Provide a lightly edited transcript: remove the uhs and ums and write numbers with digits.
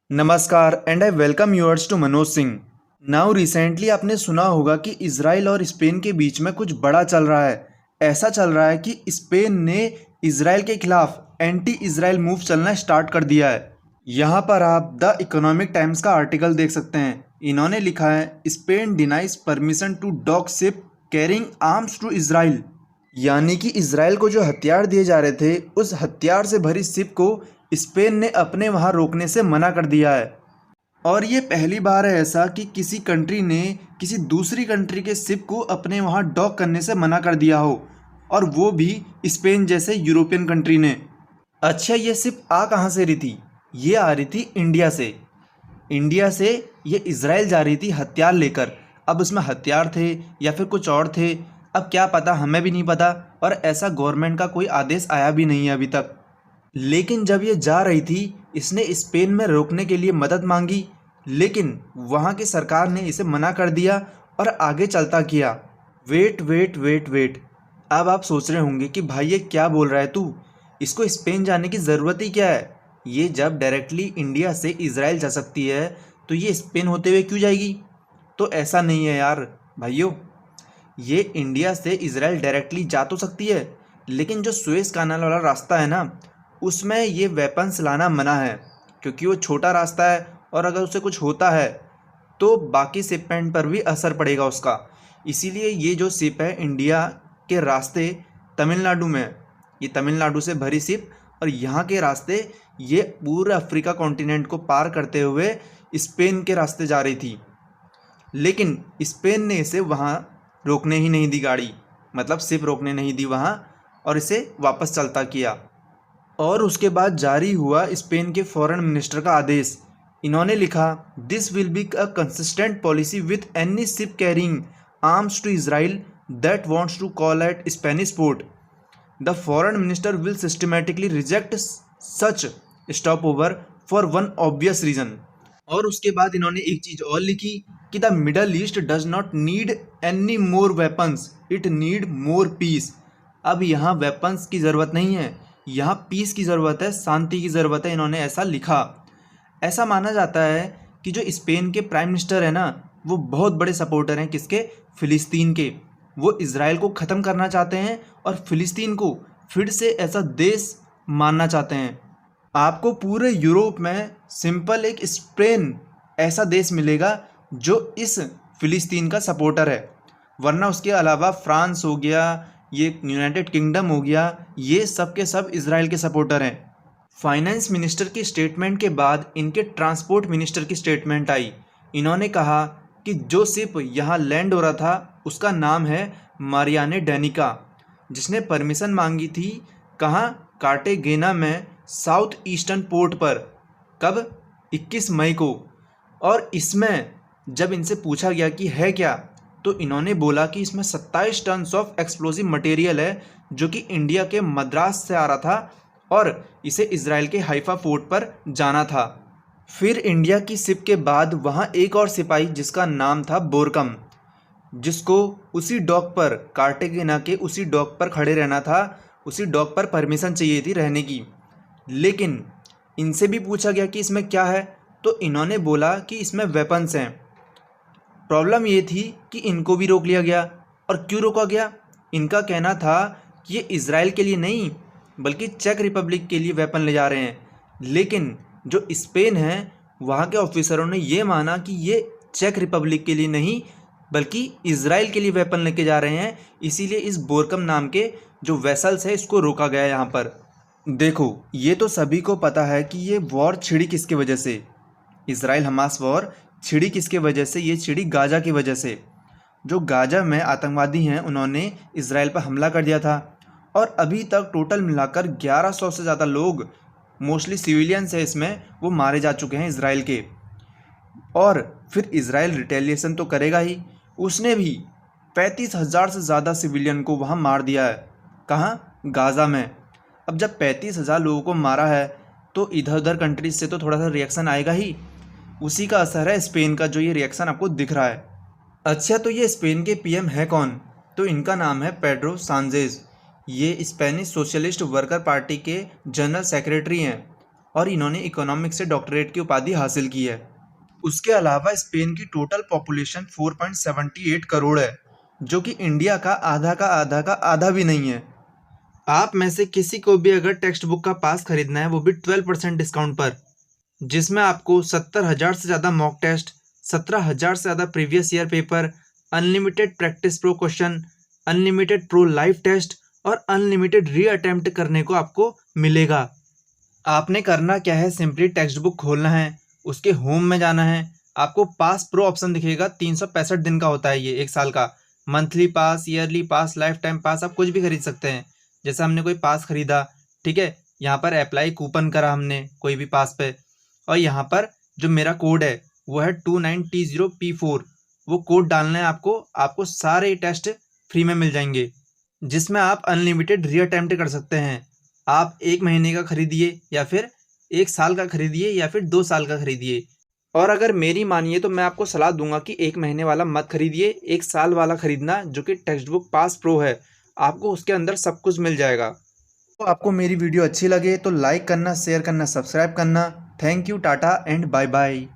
नमस्कार and I welcome yours to Manoj Singh. Now recently आपने सुना होगा कि इजराइल और स्पेन के बीच में कुछ बड़ा चल रहा है। ऐसा चल रहा है कि स्पेन ने इजराइल के खिलाफ एंटी इजराइल मूव चलना स्टार्ट कर दिया है। यहाँ पर आप द इकोनॉमिक टाइम्स का आर्टिकल देख सकते हैं। इन्होंने लिखा है Spain denies permission to dock ship carrying arms to Israel. यानी कि इजराइल को जो हथियार दिए जा रहे थे उस हथियार से भरी शिप को स्पेन ने अपने वहाँ रोकने से मना कर दिया है। और ये पहली बार है ऐसा कि किसी कंट्री ने किसी दूसरी कंट्री के शिप को अपने वहाँ डॉक करने से मना कर दिया हो, और वो भी स्पेन जैसे यूरोपियन कंट्री ने। अच्छा, ये शिप आ कहाँ से रही थी? ये आ रही थी इंडिया से। इंडिया से ये इजराइल जा रही थी हथियार लेकर। अब उसमें हथियार थे या फिर कुछ और थे, अब क्या पता, हमें भी नहीं पता। और ऐसा गवर्नमेंट का कोई आदेश आया भी नहीं है अभी तक। लेकिन जब ये जा रही थी इसने स्पेन में रोकने के लिए मदद मांगी, लेकिन वहाँ की सरकार ने इसे मना कर दिया और आगे चलता किया। वेट वेट वेट वेट, अब आप सोच रहे होंगे कि भाई ये क्या बोल रहा है तू, इसको स्पेन जाने की ज़रूरत ही क्या है? ये जब डायरेक्टली इंडिया से इजराइल जा सकती है तो ये स्पेन होते हुए क्यों जाएगी? तो ऐसा नहीं है यार भाइयों, ये इंडिया से इजराइल डायरेक्टली जा तो सकती है, लेकिन जो सुएज़ कैनाल वाला रास्ता है ना, उसमें ये वेपन्स लाना मना है, क्योंकि वो छोटा रास्ता है और अगर उसे कुछ होता है तो बाकी शिपमेंट पर भी असर पड़ेगा उसका। इसीलिए ये जो शिप है इंडिया के रास्ते तमिलनाडु में, ये तमिलनाडु से भरी शिप, और यहाँ के रास्ते ये पूरे अफ्रीका कॉन्टिनेंट को पार करते हुए स्पेन के रास्ते जा रही थी। लेकिन स्पेन ने इसे वहाँ रोकने ही नहीं दी गाड़ी, मतलब शिप रोकने नहीं दी वहाँ, और इसे वापस चलता किया। और उसके बाद जारी हुआ स्पेन के फॉरेन मिनिस्टर का आदेश। इन्होंने लिखा, this will be a consistent policy with any ship carrying arms to Israel that wants to call at Spanish port. The foreign minister will systematically reject such stopover for one obvious reason. और उसके बाद इन्होंने एक चीज़ और लिखी कि the Middle East does not need any more weapons, it need more peace. अब यहाँ वेपन्स की ज़रूरत नहीं है, यहाँ पीस की ज़रूरत है, शांति की ज़रूरत है। इन्होंने ऐसा लिखा। ऐसा माना जाता है कि जो स्पेन के प्राइम मिनिस्टर है ना, वो बहुत बड़े सपोर्टर हैं किसके? फ़िलिस्तीन के। वो इजराइल को ख़त्म करना चाहते हैं और फ़िलिस्तीन को फिर से ऐसा देश मानना चाहते हैं। आपको पूरे यूरोप में सिंपल एक स्पेन ऐसा देश मिलेगा जो इस फ़िलिस्तीन का सपोर्टर है, वरना उसके अलावा फ्रांस हो गया, ये यूनाइटेड किंगडम हो गया, ये सब के सब इजराइल के सपोर्टर हैं। फाइनेंस मिनिस्टर की स्टेटमेंट के बाद इनके ट्रांसपोर्ट मिनिस्टर की स्टेटमेंट आई। इन्होंने कहा कि जो शिप यहाँ लैंड हो रहा था उसका नाम है मारियाने डैनिका, जिसने परमिशन मांगी थी कहाँ? कार्टेगेना में साउथ ईस्टर्न पोर्ट पर। कब? 21 मई को। और इसमें जब इनसे पूछा गया कि है क्या, तो इन्होंने बोला कि इसमें 27 टन ऑफ एक्सप्लोजिव मटेरियल है जो कि इंडिया के मद्रास से आ रहा था और इसे इजराइल के हाइफा फोर्ट पर जाना था। फिर इंडिया की शिप के बाद वहाँ एक और सिपाही जिसका नाम था बोरकम, जिसको उसी डॉक पर, कार्टेगेना के उसी डॉक पर खड़े रहना था, उसी डॉक पर परमिशन चाहिए थी रहने की। लेकिन इनसे भी पूछा गया कि इसमें क्या है, तो इन्होंने बोला कि इसमें वेपन्स हैं। प्रॉब्लम ये थी कि इनको भी रोक लिया गया। और क्यों रोका गया? इनका कहना था कि ये इजराइल के लिए नहीं बल्कि चेक रिपब्लिक के लिए वेपन ले जा रहे हैं। लेकिन जो स्पेन है वहाँ के ऑफिसरों ने ये माना कि ये चेक रिपब्लिक के लिए नहीं बल्कि इजराइल के लिए वेपन लेके जा रहे हैं, इसीलिए इस बोरकम नाम के जो वेसल्स है इसको रोका गया यहाँ पर। देखो, ये तो सभी को पता है कि ये वॉर छिड़ी किसकी वजह से, इजराइल हमास वॉर छिड़ी किसके वजह से? ये छिड़ी गाजा की वजह से। जो गाजा में आतंकवादी हैं उन्होंने इजराइल पर हमला कर दिया था, और अभी तक टोटल मिलाकर 1100 से ज़्यादा लोग, मोस्टली सिविलियंस है इसमें, वो मारे जा चुके हैं इजराइल के। और फिर इजराइल रिटेलिएशन तो करेगा ही। उसने भी 35,000 से ज़्यादा सिविलियन को वहाँ मार दिया है। कहाँ? गाज़ा में। अब जब 35,000 लोगों को मारा है तो इधर उधर कंट्रीज से तो थोड़ा सा रिएक्शन आएगा ही। उसी का असर है स्पेन का, जो ये रिएक्शन आपको दिख रहा है। अच्छा, तो ये स्पेन के पीएम है कौन? तो इनका नाम है पेड्रो सांचेज। ये स्पेनिश सोशलिस्ट वर्कर पार्टी के जनरल सेक्रेटरी हैं। और इन्होंने इकोनॉमिक्स से डॉक्टरेट की उपाधि हासिल की है। उसके अलावा स्पेन की टोटल पॉपुलेशन 4.78 करोड़ है, जो कि इंडिया का आधा भी नहीं है। आप में से किसी को भी अगर टेक्स्ट बुक का पास खरीदना है, वो भी 12% डिस्काउंट पर, जिसमें आपको 70,000 से ज़्यादा मॉक टेस्ट, 17,000 से ज़्यादा previous year paper, unlimited practice pro question, unlimited pro live test और अनलिमिटेड री अटेम्प्ट करने को आपको मिलेगा। आपने करना क्या है, सिंपली टेक्स्ट बुक खोलना है, उसके होम में जाना है, आपको पास प्रो ऑप्शन दिखेगा। 365 दिन का होता है ये, 1 साल का। Monthly pass, yearly pass, lifetime pass, आप कुछ भी खरीद सकते हैं। जैसे हमने कोई पास खरीदा, ठीक है, यहाँ पर अप्लाई कूपन करा हमने कोई भी पास पे, और यहाँ पर जो मेरा कोड है वो है 29T0P4। वो कोड डालना है आपको सारे टेस्ट फ्री में मिल जाएंगे, जिसमें आप अनलिमिटेड री अटेम्प्ट कर सकते हैं। आप 1 महीने का खरीदिए या फिर 1 साल का खरीदिए या फिर 2 साल का खरीदिए। और अगर मेरी मानिए तो मैं आपको सलाह दूंगा कि 1 महीने वाला मत खरीदिए, 1 साल वाला खरीदना, जो कि टेक्स्ट बुक पास प्रो है। आपको उसके अंदर सब कुछ मिल जाएगा। तो आपको मेरी वीडियो अच्छी लगे तो लाइक करना, शेयर करना, सब्सक्राइब करना। Thank you, tata and bye bye.